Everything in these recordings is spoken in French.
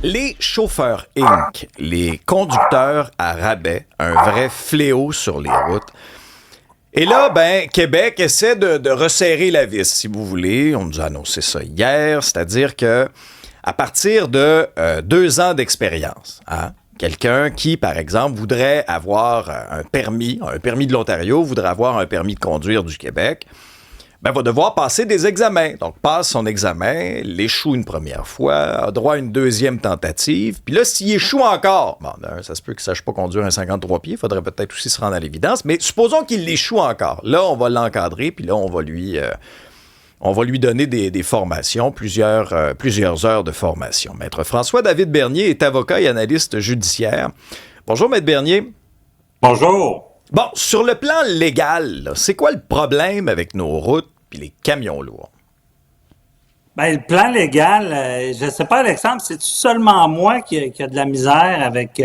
Les chauffeurs Inc., les conducteurs à rabais, un vrai fléau sur les routes. Et là, Québec essaie de resserrer la vis, si vous voulez. On nous a annoncé ça hier, c'est-à-dire que à partir de 2 ans d'expérience, quelqu'un qui, par exemple, voudrait avoir un permis de l'Ontario, voudrait avoir un permis de conduire du Québec, va devoir passer des examens. Donc, passe son examen, l'échoue une première fois, a droit à une deuxième tentative. Puis là, s'il échoue encore, ça se peut qu'il ne sache pas conduire un 53 pieds, il faudrait peut-être aussi se rendre à l'évidence, mais supposons qu'il l'échoue encore. Là, on va l'encadrer, puis là, on va lui donner des formations, plusieurs heures de formation. Maître François-David Bernier est avocat et analyste judiciaire. Bonjour, Maître Bernier. Bonjour. Bon, sur le plan légal, c'est quoi le problème avec nos routes et les camions lourds? Le plan légal, je ne sais pas, Alexandre, c'est seulement moi qui a de la misère avec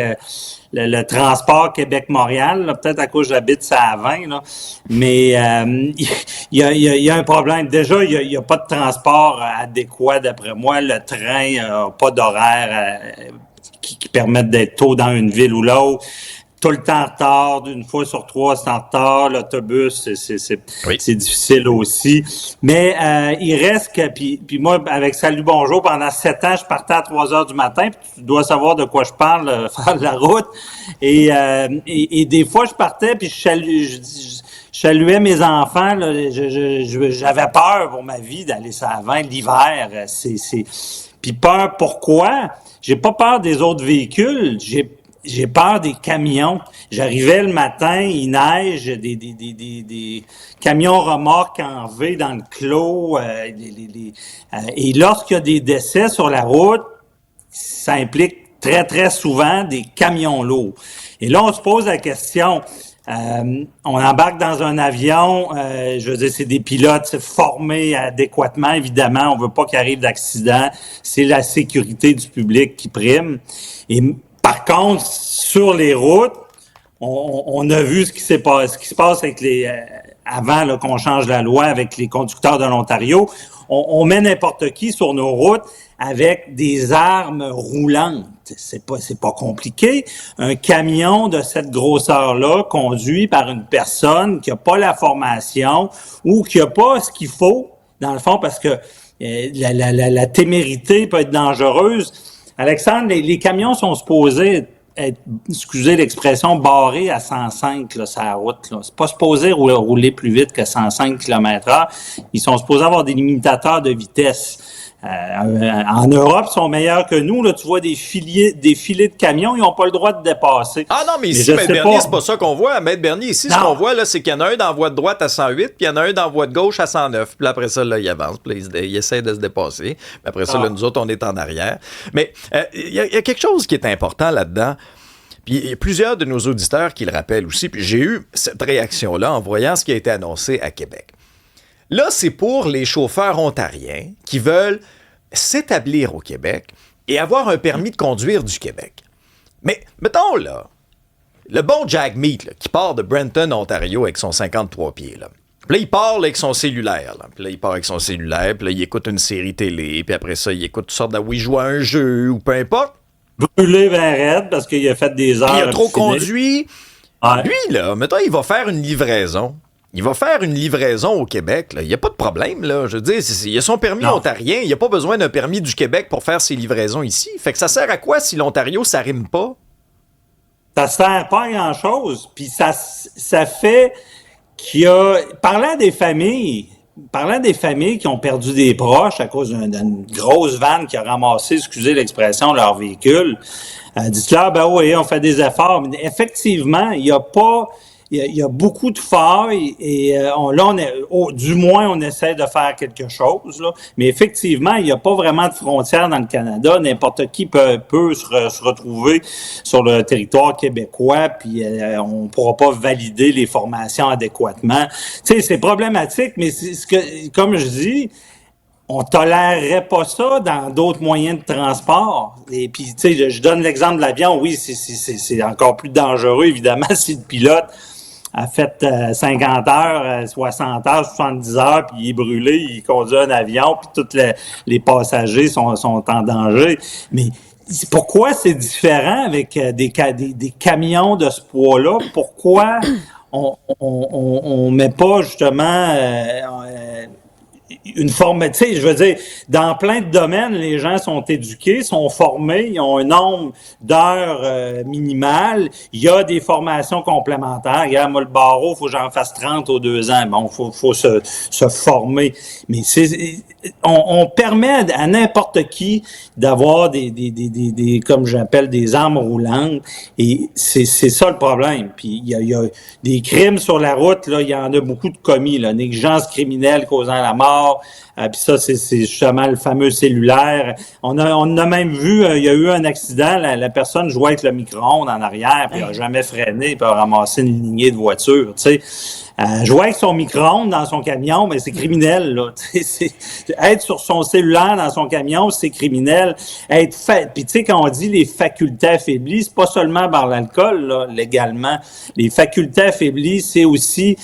le transport Québec-Montréal, là, peut-être à cause que j'habite ça à 20, là. Mais il y a un problème. Déjà, il y a pas de transport adéquat, d'après moi. Le train n'a pas d'horaire qui permettent d'être tôt dans une ville ou l'autre. Tout le temps en retard, une fois sur 3, c'est en retard. L'autobus, c'est difficile aussi. Mais il reste que, puis moi, avec Salut Bonjour, pendant 7 ans, je partais à 3 heures du matin. Puis tu dois savoir de quoi je parle, faire de la route. Et des fois, je partais, puis je saluais mes enfants. Là, j'avais peur pour ma vie d'aller ça avant l'hiver. Puis peur, pourquoi? J'ai pas peur des autres véhicules. J'ai peur des camions. J'arrivais le matin, il neige, des camions remorques en V dans le clos. Et lorsqu'il y a des décès sur la route, ça implique très, très souvent des camions lourds. Et là, on se pose la question, on embarque dans un avion, je veux dire, c'est des pilotes formés adéquatement, évidemment, on veut pas qu'il arrive d'accident, c'est la sécurité du public qui prime. Et par contre, sur les routes, on a vu ce qui se passe avec avant là, qu'on change la loi avec les conducteurs de l'Ontario. On met n'importe qui sur nos routes avec des armes roulantes. C'est pas compliqué. Un camion de cette grosseur-là, conduit par une personne qui a pas la formation ou qui a pas ce qu'il faut, dans le fond, parce que la témérité peut être dangereuse. Alexandre, les camions sont supposés être, excusez l'expression, barrés à 105 là, sur la route. Là. C'est pas supposé rouler plus vite que 105 km/h. Ils sont supposés avoir des limitateurs de vitesse. En Europe, ils sont meilleurs que nous. Là, tu vois des filets de camions, ils n'ont pas le droit de dépasser. Ah non, mais ici, Maître Bernier, c'est pas ça qu'on voit. Maître Bernier, ici, ce qu'on voit, là, c'est qu'il y en a un dans la voie de droite à 108, puis il y en a un dans la voie de gauche à 109. Puis après ça, là, il avance, puis il essaie de se dépasser. Puis après ça, là, nous autres, on est en arrière. Mais il y a quelque chose qui est important là-dedans. Puis il y a plusieurs de nos auditeurs qui le rappellent aussi. Puis j'ai eu cette réaction-là en voyant ce qui a été annoncé à Québec. Là, c'est pour les chauffeurs ontariens qui veulent s'établir au Québec et avoir un permis de conduire du Québec. Mais, mettons, là, le bon Jack Meat, là, qui part de Brenton, Ontario, avec son 53 pieds, là. Puis là, il part là, avec son cellulaire. Là. Puis là, il part avec son cellulaire, puis là, il écoute une série télé, puis après ça, il écoute toutes sortes de... il joue à un jeu, ou peu importe. Brûlé ben raide, parce qu'il a fait des heures. Il a trop conduit. Ouais. Lui, là, mettons, il va faire une livraison. Il va faire une livraison au Québec. Là. Il n'y a pas de problème. Là. Je veux dire, il a son permis ontarien. Il n'y a pas besoin d'un permis du Québec pour faire ses livraisons ici. Fait que ça sert à quoi si l'Ontario, ça rime pas? Ça sert pas à grand-chose. Puis ça fait qu'il y a... Parlant des familles qui ont perdu des proches à cause d'une grosse vanne qui a ramassé, excusez l'expression, leur véhicule, dites-leur, oui, on fait des efforts. Mais effectivement, il y a beaucoup de failles et du moins, on essaie de faire quelque chose. Là. Mais effectivement, il n'y a pas vraiment de frontières dans le Canada. N'importe qui peut se retrouver sur le territoire québécois, puis on ne pourra pas valider les formations adéquatement. Tu sais, c'est problématique, mais comme je dis, on tolérerait pas ça dans d'autres moyens de transport. Et puis, tu sais, je donne l'exemple de l'avion. Oui, c'est encore plus dangereux, évidemment, si le pilote a fait 50 heures, 60 heures, 70 heures, puis il est brûlé, il conduit un avion, puis tous les passagers sont en danger. Mais pourquoi c'est différent avec des camions de ce poids-là? Pourquoi on met pas justement une forme, tu sais, je veux dire, dans plein de domaines, les gens sont éduqués, sont formés, ils ont un nombre d'heures minimales. Il y a des formations complémentaires. Regarde, moi, le barreau, il faut que j'en fasse 30 aux 2 ans. Bon, faut se former. Mais on permet à n'importe qui d'avoir des comme j'appelle, des armes roulantes. Et c'est ça le problème. Puis il y a des crimes sur la route, là, il y en a beaucoup de commis, là, négligence criminelle causant la mort. Puis ça, c'est justement le fameux cellulaire. On a même vu, il y a eu un accident, la personne jouait avec le micro-ondes en arrière, puis elle n'a jamais freiné, puis a ramassé une lignée de voitures, tu sais. Jouer avec son micro-ondes dans son camion, mais c'est criminel, là. Être sur son cellulaire dans son camion, c'est criminel. Puis tu sais, quand on dit les facultés affaiblies, c'est pas seulement par l'alcool, là, légalement. Les facultés affaiblies, c'est aussi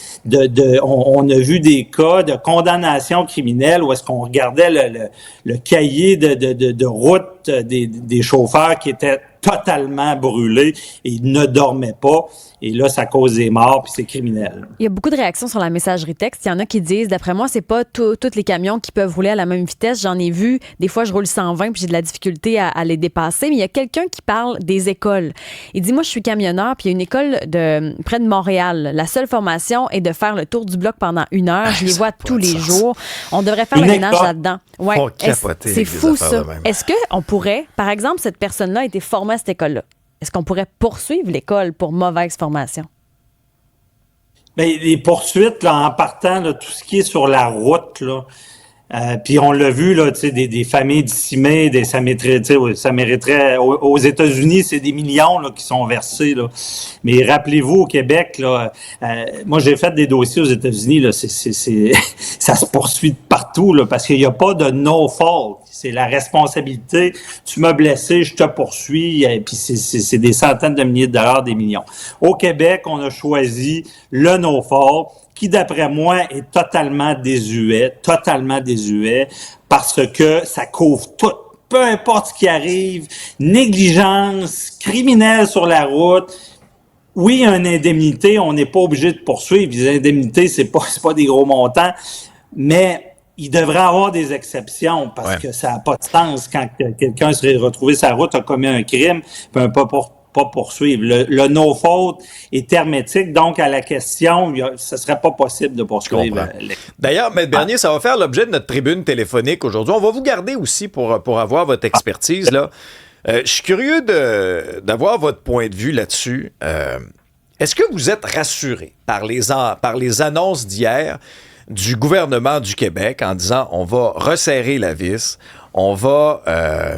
on a vu des cas de condamnation criminelle où est-ce qu'on regardait le cahier de route des chauffeurs qui étaient totalement brûlés et ils ne dormaient pas. Et là, ça cause des morts, puis c'est criminel. Il y a beaucoup de réactions sur la messagerie texte. Il y en a qui disent, d'après moi, c'est pas tous les camions qui peuvent rouler à la même vitesse. J'en ai vu. Des fois, je roule 120 puis j'ai de la difficulté à les dépasser. Mais il y a quelqu'un qui parle des écoles. Il dit, moi, je suis camionneur, puis il y a une école près de Montréal. La seule formation est de faire le tour du bloc pendant 1 heure. Je les vois tous les jours. On devrait faire le ménage là-dedans. Ouais. C'est fou, ça. Est-ce qu'on pourrait, par exemple, cette personne-là a été formée à cette école-là? Est-ce qu'on pourrait poursuivre l'école pour mauvaise formation? Bien, les poursuites, là, en partant, là, tout ce qui est sur la route, là, puis on l'a vu, là, tu sais, des familles dissimées, ça mériterait, aux États-Unis, c'est des millions, là, qui sont versés, là. Mais rappelez-vous, au Québec, là, moi, j'ai fait des dossiers aux États-Unis, là, ça se poursuit de partout, là, parce qu'il n'y a pas de no fault. C'est la responsabilité. Tu m'as blessé, je te poursuis. Et puis c'est des centaines de milliers de dollars, des millions. Au Québec, on a choisi le no fault, qui, d'après moi, est totalement désuet, parce que ça couvre tout. Peu importe ce qui arrive, négligence, criminel sur la route. Oui, une indemnité, on n'est pas obligé de poursuivre. Les indemnités, c'est pas des gros montants, mais il devrait y avoir des exceptions parce que ça n'a pas de sens quand quelqu'un serait retrouvé sur la route, a commis un crime, puis on peut pas poursuivre. Le no-fault est hermétique, donc à la question, ce serait pas possible de poursuivre. D'ailleurs, M. Bernier, ça va faire l'objet de notre tribune téléphonique aujourd'hui. On va vous garder aussi pour avoir votre expertise, là. Je suis curieux d'avoir votre point de vue là-dessus. Est-ce que vous êtes rassuré par les annonces d'hier du gouvernement du Québec en disant on va resserrer la vis, on va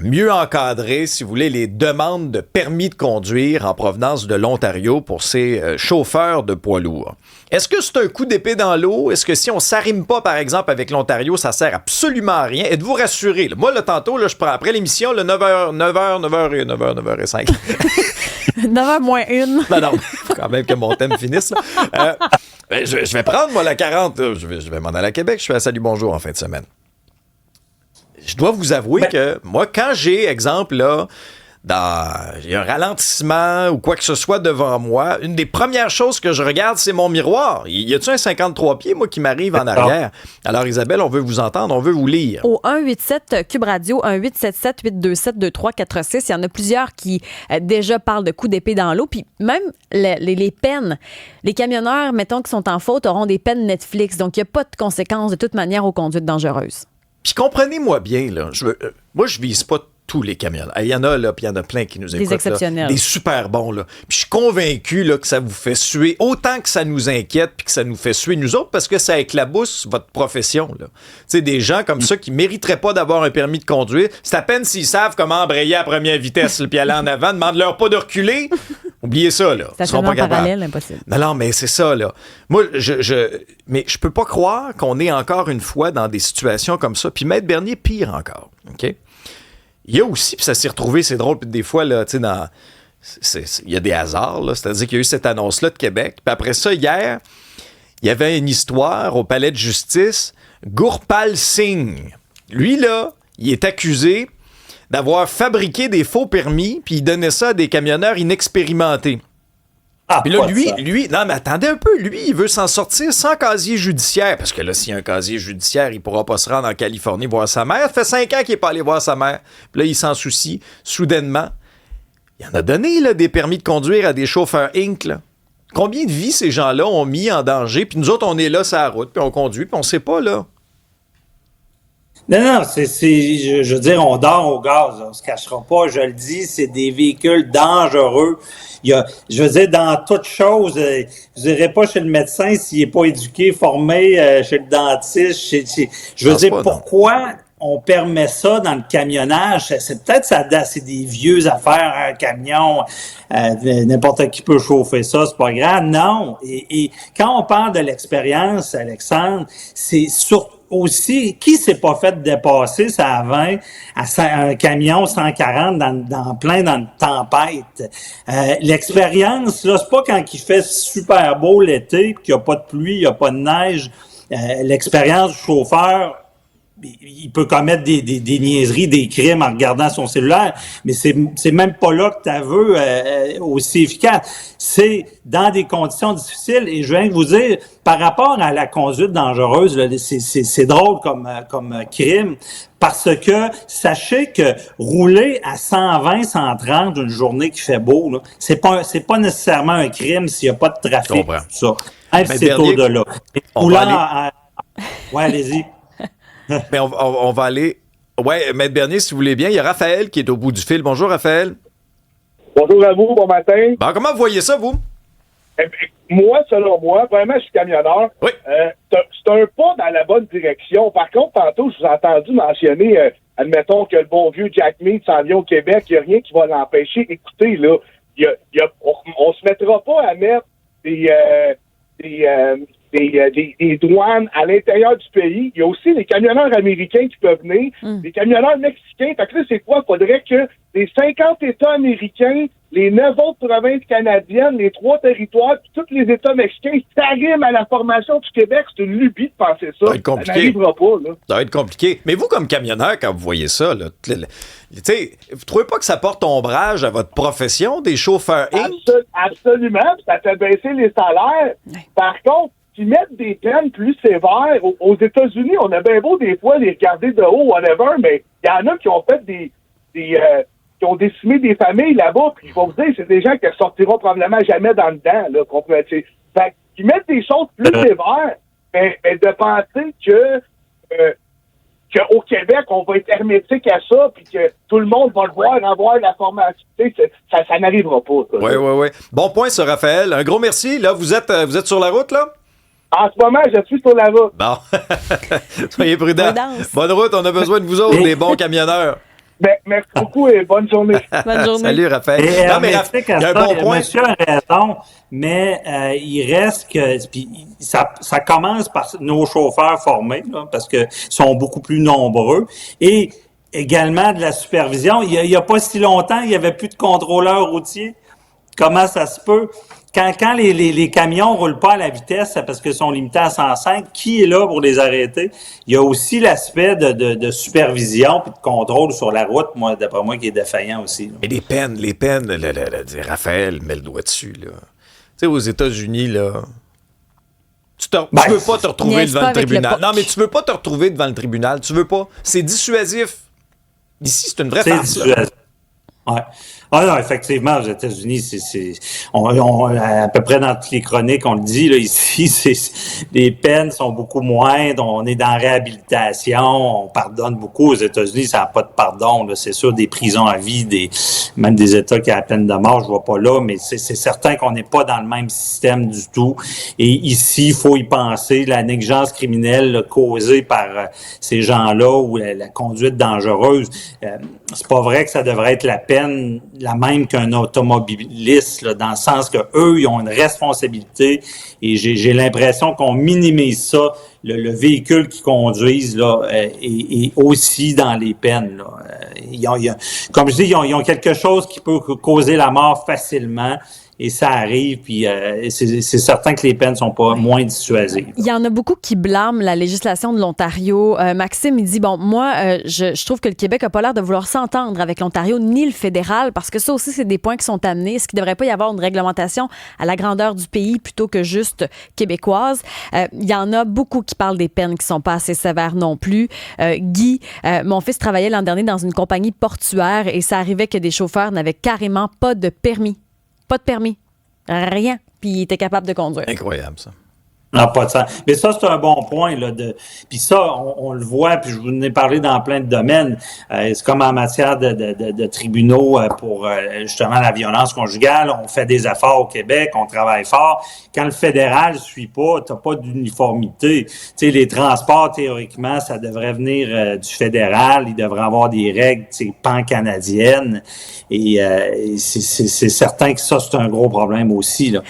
mieux encadrer, si vous voulez, les demandes de permis de conduire en provenance de l'Ontario pour ces chauffeurs de poids lourds. Est-ce que c'est un coup d'épée dans l'eau? Est-ce que si on ne s'arrime pas, par exemple, avec l'Ontario, ça sert absolument à rien? Êtes-vous rassuré? Là? Moi, là, tantôt, là, je prends après l'émission, le 9h05. 9h moins 1. Non, faut quand même que mon thème finisse. Là. Je vais prendre, moi, la 40. Là. Je vais m'en aller à Québec. Je fais un salut bonjour en fin de semaine. Je dois vous avouer que moi, quand j'ai, exemple, là, il y a un ralentissement ou quoi que ce soit devant moi, une des premières choses que je regarde, c'est mon miroir. Y a-tu un 53 pieds, moi, qui m'arrive en arrière? Alors, Isabelle, on veut vous entendre, on veut vous lire. Au 187 Cube Radio, 1877-827-2346, il y en a plusieurs qui déjà parlent de coups d'épée dans l'eau. Puis même les peines, les camionneurs, mettons, qui sont en faute, auront des peines Netflix. Donc, il n'y a pas de conséquences de toute manière aux conduites dangereuses. Puis comprenez-moi bien, là, moi, je vise pas tous les camionneurs. Il y en a, là, puis il y en a plein qui nous écoutent. Des exceptionnels. Là, des super bons, là. Puis je suis convaincu, là, que ça vous fait suer autant que ça nous inquiète puis que ça nous fait suer nous autres parce que ça éclabousse votre profession, là. Tu sais, des gens comme ça qui mériteraient pas d'avoir un permis de conduire, c'est à peine s'ils savent comment embrayer à première vitesse, puis aller en avant, demande-leur pas de reculer. Oubliez ça, là. Ça fait un parallèle, impossible. Non, mais c'est ça, là. Moi, mais je peux pas croire qu'on est encore une fois dans des situations comme ça. Puis M. Bernier, pire encore, OK? Il y a aussi, puis ça s'est retrouvé, c'est drôle, puis des fois, là, tu sais, il y a des hasards, là. C'est-à-dire qu'il y a eu cette annonce-là de Québec. Puis après ça, hier, il y avait une histoire au palais de justice. Gurpal Singh, lui, là, il est accusé d'avoir fabriqué des faux permis, puis il donnait ça à des camionneurs inexpérimentés. Puis là, lui, non, mais attendez un peu, lui, il veut s'en sortir sans casier judiciaire, parce que là, s'il y a un casier judiciaire, il pourra pas se rendre en Californie voir sa mère. Ça fait 5 ans qu'il n'est pas allé voir sa mère. Puis là, il s'en soucie, soudainement. Il en a donné, là, des permis de conduire à des chauffeurs Inc., là. Combien de vies ces gens-là ont mis en danger? Puis nous autres, on est là sur la route, puis on conduit, puis on sait pas, là. Non, je veux dire, on dort au gaz, on se cachera pas, je le dis, c'est des véhicules dangereux. Je veux dire, dans toute chose, je dirais pas chez le médecin s'il est pas éduqué, formé, chez le dentiste, je veux dire, pourquoi on permet ça dans le camionnage? C'est peut-être c'est des vieux affaires, un camion, n'importe qui peut chauffer ça, c'est pas grave. Non. Et quand on parle de l'expérience, Alexandre, c'est surtout aussi, qui s'est pas fait dépasser ça à 20 à un camion 140 dans une tempête? L'expérience, là, c'est pas quand il fait super beau l'été, qu'il n'y a pas de pluie, il n'y a pas de neige. L'expérience du chauffeur, il peut commettre des niaiseries, des crimes en regardant son cellulaire, mais c'est même pas là que ta vœu aussi efficace. C'est dans des conditions difficiles. Et je viens de vous dire, par rapport à la conduite dangereuse, là, c'est drôle comme crime, parce que sachez que rouler à 120, 130 une journée qui fait beau, là, c'est pas nécessairement un crime s'il n'y a pas de trafic, tout ça. Même si c'est au-delà. Ouais, allez-y. Mais on va aller... Ouais, Maître Bernier, si vous voulez bien, il y a Raphaël qui est au bout du fil. Bonjour, Raphaël. Bonjour à vous, bon matin. Bon, comment vous voyez ça, vous? Moi, selon moi, vraiment, je suis camionneur. Oui. C'est un pas dans la bonne direction. Par contre, tantôt, je vous ai entendu mentionner, admettons que le bon vieux Jack Mead s'en vient au Québec, il n'y a rien qui va l'empêcher. Écoutez, là, on se mettra pas à mettre des douanes à l'intérieur du pays. Il y a aussi les camionneurs américains qui peuvent venir, des camionneurs mexicains. Fait que là, c'est quoi? Il faudrait que les 50 États américains, les 9 autres provinces canadiennes, les 3 territoires, puis tous les États mexicains s'arriment à la formation du Québec. C'est une lubie de penser ça. Ça va être compliqué. Ça n'arrivera pas, là. Ça va être compliqué. Mais vous, comme camionneur, quand vous voyez ça, là, vous trouvez pas que ça porte ombrage à votre profession des chauffeurs Inc? Absolument. Ça fait baisser les salaires. Par contre, qui mettent des peines plus sévères. Aux États-Unis, on a bien beau des fois les regarder de haut, whatever, mais il y en a qui ont fait qui ont décimé des familles là-bas, puis il faut vous dire, c'est des gens qui ne sortiront probablement jamais dans le dent, là, qu'on peut être. Fait qu'ils mettent des choses plus sévères, mais de penser qu'au Québec, on va être hermétique à ça, puis que tout le monde va le voir, avoir la formation. Ça n'arrivera pas. Oui. Bon point sur Raphaël. Un gros merci. Là, vous êtes sur la route, là? En ce moment, je suis sur la route. Bon. Soyez prudents. Bonne route, on a besoin de vous autres, des bons camionneurs. Merci beaucoup et bonne journée. Bonne journée. Salut, Raphaël. Non, mais il y a un bon point. Monsieur a raison, mais il reste que... Puis ça commence par nos chauffeurs formés, là, parce qu'ils sont beaucoup plus nombreux. Et également de la supervision. Il y a pas si longtemps, il n'y avait plus de contrôleurs routiers. Comment ça se peut? Quand les camions roulent pas à la vitesse parce qu'ils sont limités à 105, qui est là pour les arrêter? Il y a aussi l'aspect de supervision puis de contrôle sur la route, d'après moi, qui est défaillant aussi. Et les peines, Raphaël met le doigt dessus, là. Tu sais, aux États-Unis, là, tu veux pas te retrouver devant le tribunal. Non, mais tu veux pas te retrouver devant le tribunal. Tu veux pas. C'est dissuasif. Ici, c'est une vraie farce. C'est dissuasif. Ouais. Ah non, effectivement, aux États-Unis, c'est à peu près dans toutes les chroniques, on le dit, là, ici, les peines sont beaucoup moindres, on est dans la réhabilitation, on pardonne beaucoup. Aux États-Unis, ça n'a pas de pardon, là, c'est sûr, des prisons à vie, même des États qui ont la peine de mort, je vois pas là, mais c'est certain qu'on n'est pas dans le même système du tout. Et ici, il faut y penser, la négligence criminelle là, causée par ces gens-là ou la conduite dangereuse, c'est pas vrai que ça devrait être la peine la même qu'un automobiliste, là, dans le sens que eux, ils ont une responsabilité et j'ai l'impression qu'on minimise ça, le véhicule qu'ils conduisent là, et aussi dans les peines. Là. comme je dis, ils ont quelque chose qui peut causer la mort facilement. Et ça arrive, puis c'est certain que les peines sont pas moins dissuasives. Il y en a beaucoup qui blâment la législation de l'Ontario. Maxime, il dit, bon, moi, je trouve que le Québec n'a pas l'air de vouloir s'entendre avec l'Ontario ni le fédéral, parce que ça aussi, c'est des points qui sont amenés. Est-ce qu'il ne devrait pas y avoir une réglementation à la grandeur du pays plutôt que juste québécoise? Il y en a beaucoup qui parlent des peines qui ne sont pas assez sévères non plus. Guy, mon fils travaillait l'an dernier dans une compagnie portuaire et ça arrivait que des chauffeurs n'avaient carrément pas de permis. Pas de permis. Rien. Puis il était capable de conduire. Incroyable, ça. Non, pas de sens. Mais ça, c'est un bon point. Puis ça, on le voit, puis je vous en ai parlé dans plein de domaines. C'est comme en matière de tribunaux pour justement la violence conjugale. On fait des efforts au Québec, on travaille fort. Quand le fédéral ne suit pas, tu n'as pas d'uniformité. Tu sais, les transports, théoriquement, ça devrait venir du fédéral. Il devrait avoir des règles pan-canadiennes. Et c'est certain que ça, c'est un gros problème aussi, là.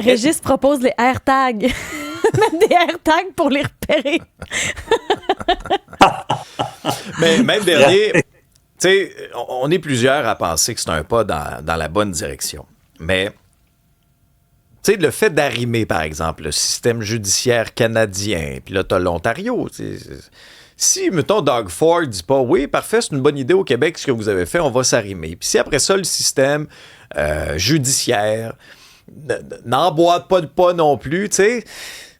Régis propose les AirTags. Mettre des AirTags pour les repérer. Mais même dernier, tu sais, on est plusieurs à penser que c'est un pas dans la bonne direction. Mais, tu sais, le fait d'arrimer, par exemple, le système judiciaire canadien, puis là, t'as l'Ontario, si, mettons, Doug Ford dit pas « Oui, parfait, c'est une bonne idée au Québec, ce que vous avez fait, on va s'arrimer. » Puis si après ça, le système judiciaire n'emboîte pas de pas non plus, tu sais.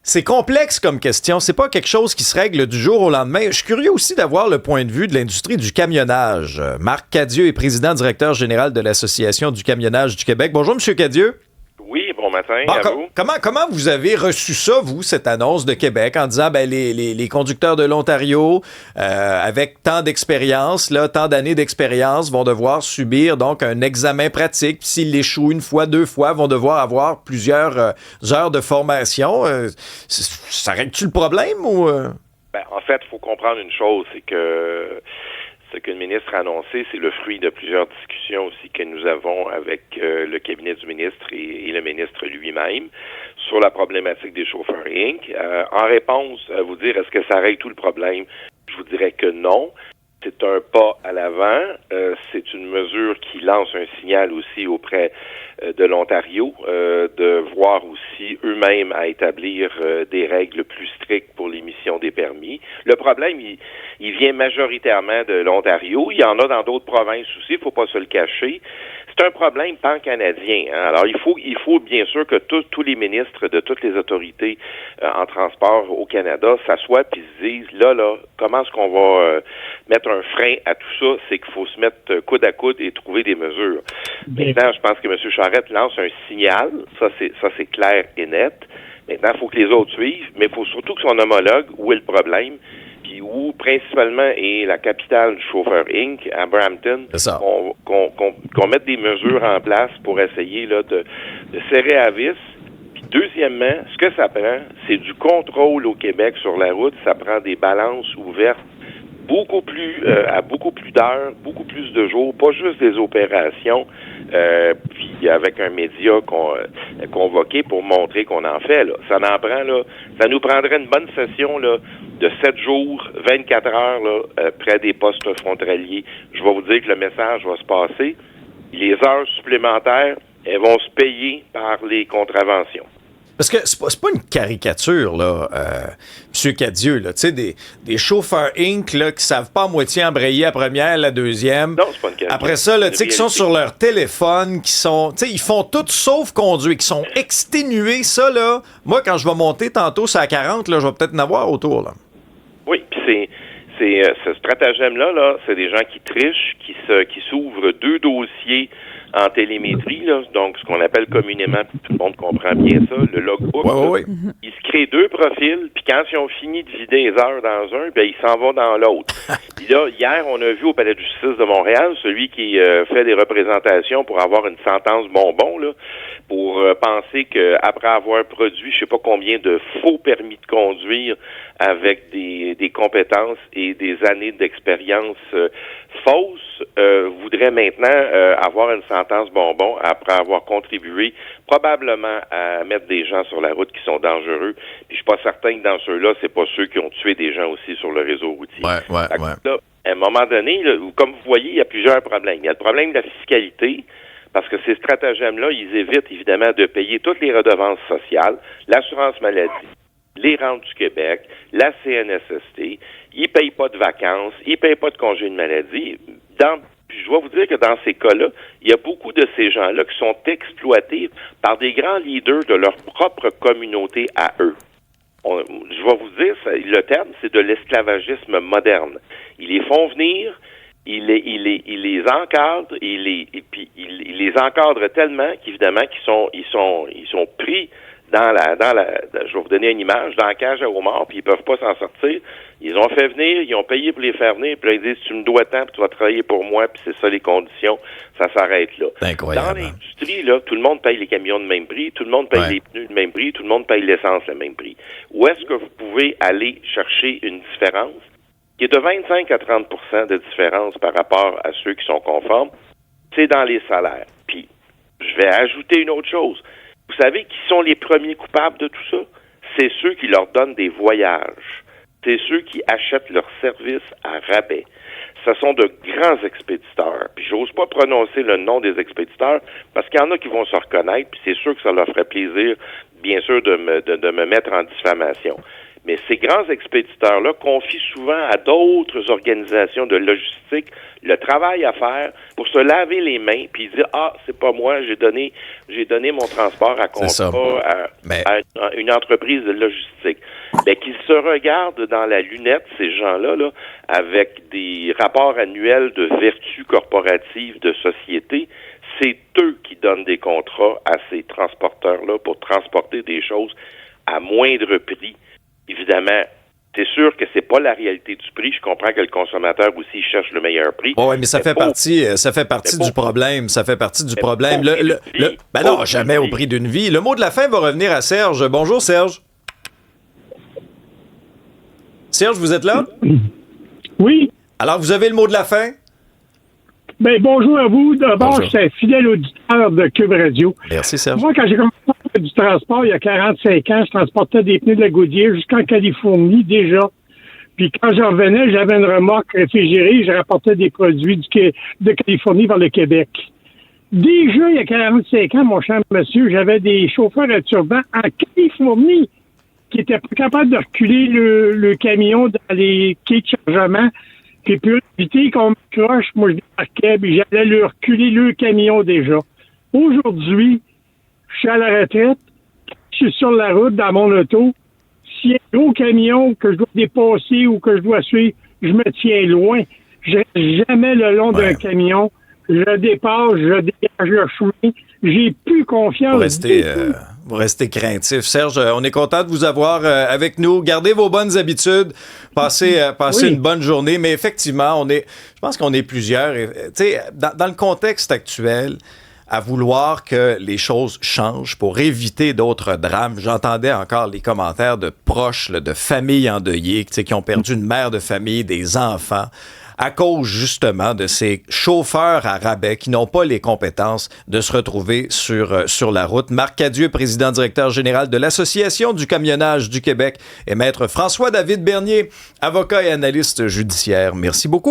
C'est complexe comme question. C'est pas quelque chose qui se règle du jour au lendemain. Je suis curieux aussi d'avoir le point de vue de l'industrie du camionnage. Marc Cadieux est président-directeur général de l'Association du camionnage du Québec. Bonjour, M. Cadieux. Oui, bon matin à vous. Comment vous avez reçu ça, vous, cette annonce de Québec, en disant les conducteurs de l'Ontario, avec tant d'expérience, tant d'années d'expérience, vont devoir subir donc un examen pratique. Puis s'ils échouent une fois, deux fois, vont devoir avoir plusieurs heures de formation. Ça règle-tu le problème ou... En fait, il faut comprendre une chose, c'est que ce que le ministre a annoncé, c'est le fruit de plusieurs discussions aussi que nous avons avec le cabinet du ministre et le ministre lui-même sur la problématique des chauffeurs Inc. En réponse à vous dire, est-ce que ça règle tout le problème? Je vous dirais que non. C'est un pas à l'avant. C'est une mesure qui lance un signal aussi auprès de l'Ontario, de voir aussi eux-mêmes à établir des règles plus strictes pour l'émission des permis. Le problème, il vient majoritairement de l'Ontario. Il y en a dans d'autres provinces aussi, il ne faut pas se le cacher. C'est un problème pan-canadien. Hein? Alors, il faut bien sûr que tous les ministres de toutes les autorités en transport au Canada s'assoient et se disent, là, comment est-ce qu'on va mettre un frein à tout ça? C'est qu'il faut se mettre coude à coude et trouver des mesures. Maintenant, je pense que M. Charette lance un signal. Ça, c'est clair et net. Maintenant, il faut que les autres suivent, mais il faut surtout que son homologue, où est le problème, puis où principalement est la capitale du chauffeur Inc. à Brampton, qu'on mette des mesures en place pour essayer là, de serrer à vis. Puis deuxièmement, ce que ça prend, c'est du contrôle au Québec sur la route. Ça prend des balances ouvertes beaucoup plus à beaucoup plus d'heures, beaucoup plus de jours, pas juste des opérations, puis avec un média convoqué pour montrer qu'on en fait. Là. Ça nous prendrait une bonne session là, de 7 jours, 24 heures là, près des postes frontaliers. Je vais vous dire que le message va se passer. Les heures supplémentaires, elles vont se payer par les contraventions. Parce que c'est pas une caricature, là, M. Cadieux, là, tu sais, des chauffeurs Inc. là, qui savent pas à moitié embrayer la première, la deuxième. Non, c'est pas une caricature. Après ça, là, tu sais, qui sont sur leur téléphone, qui sont, tu sais, ils font tout sauf conduire, qui sont exténués, ça, là. Moi, quand je vais monter tantôt sur la 40, là, je vais peut-être en avoir autour, là. Oui, puis ce stratagème-là, là, c'est des gens qui trichent, qui s'ouvrent 2 dossiers en télémétrie, là, donc ce qu'on appelle communément, tout le monde comprend bien ça, le logbook. Oui. Ils se créent 2 profils, puis quand ils ont fini de vider les heures dans un, bien, ils s'en vont dans l'autre. Puis là, hier, on a vu au Palais de justice de Montréal, celui qui fait des représentations pour avoir une sentence bonbon, là, pour penser qu'après avoir produit, je sais pas combien de faux permis de conduire avec des compétences et des années d'expérience fausses, voudrait maintenant avoir une sentence bonbon après avoir contribué probablement à mettre des gens sur la route qui sont dangereux. Puis je suis pas certain que dans ceux-là, c'est pas ceux qui ont tué des gens aussi sur le réseau routier. Ouais. Là, à un moment donné, là, comme vous voyez, il y a plusieurs problèmes. Il y a le problème de la fiscalité, parce que ces stratagèmes-là, ils évitent évidemment de payer toutes les redevances sociales, l'assurance maladie, les rentes du Québec, la CNSST. Ils payent pas de vacances, ils payent pas de congés de maladie. Puis je dois vous dire que dans ces cas-là, il y a beaucoup de ces gens-là qui sont exploités par des grands leaders de leur propre communauté à eux. Je vais vous dire, le terme, c'est de l'esclavagisme moderne. Ils les font venir, ils les encadrent, ils les encadrent tellement qu'évidemment ils sont pris dans je vais vous donner une image, dans la cage à homards, puis ils peuvent pas s'en sortir. Ils ont fait venir, ils ont payé pour les faire venir, puis là, ils disent, tu me dois tant, puis tu vas travailler pour moi, puis c'est ça les conditions, ça s'arrête là. Incroyable. Dans l'industrie, là, tout le monde paye les camions de même prix, tout le monde paye les pneus de même prix, tout le monde paye l'essence le même prix. Où est-ce que vous pouvez aller chercher une différence qui est de 25 à 30 % de différence par rapport à ceux qui sont conformes? C'est dans les salaires. Puis, je vais ajouter une autre chose. Vous savez qui sont les premiers coupables de tout ça? C'est ceux qui leur donnent des voyages. C'est ceux qui achètent leurs services à rabais. Ce sont de grands expéditeurs. Puis j'ose pas prononcer le nom des expéditeurs parce qu'il y en a qui vont se reconnaître, puis c'est sûr que ça leur ferait plaisir, bien sûr, de me mettre en diffamation. Mais ces grands expéditeurs-là confient souvent à d'autres organisations de logistique le travail à faire pour se laver les mains puis dire c'est pas moi, j'ai donné mon transport à contrat à une entreprise de logistique. Ben qu'ils se regardent dans la lunette, ces gens-là, là, avec des rapports annuels de vertu corporative de société. C'est eux qui donnent des contrats à ces transporteurs-là pour transporter des choses à moindre prix. Évidemment, c'est sûr que c'est pas la réalité du prix. Je comprends que le consommateur aussi cherche le meilleur prix. Oui, mais ça fait partie du problème. Ça fait partie du problème. Non, jamais au prix d'une vie. Le mot de la fin va revenir à Serge. Bonjour, Serge. Serge, vous êtes là? Oui. Alors, vous avez le mot de la fin? Bien, bonjour à vous. D'abord, je suis un fidèle auditeur de Cube Radio. Merci, Serge. Moi, quand j'ai commencé à faire du transport, il y a 45 ans, je transportais des pneus de la Goodyear jusqu'en Californie, déjà. Puis quand j'en revenais, j'avais une remorque réfrigérée, je rapportais des produits de Californie vers le Québec. Déjà, il y a 45 ans, mon cher monsieur, j'avais des chauffeurs à turban en Californie qui n'étaient pas capables de reculer le camion dans les quais de chargement. Puis pour éviter qu'on me croche, moi je débarquais, puis j'allais leur reculer le camion déjà. Aujourd'hui, je suis à la retraite, je suis sur la route dans mon auto. S'il y a un gros camion que je dois dépasser ou que je dois suivre, je me tiens loin. Je reste jamais le long d'un camion. Je dépasse, je dégage le chemin. J'ai plus confiance. Vous restez craintif. Serge, on est content de vous avoir avec nous. Gardez vos bonnes habitudes. Passez une bonne journée. Mais effectivement, je pense qu'on est plusieurs. Dans le contexte actuel, à vouloir que les choses changent pour éviter d'autres drames. J'entendais encore les commentaires de proches, de familles endeuillées, qui ont perdu une mère de famille, des enfants, à cause justement de ces chauffeurs à rabais qui n'ont pas les compétences de se retrouver sur la route. Marc Cadieux, président directeur général de l'Association du camionnage du Québec, et maître François-David Bernier, avocat et analyste judiciaire. Merci beaucoup.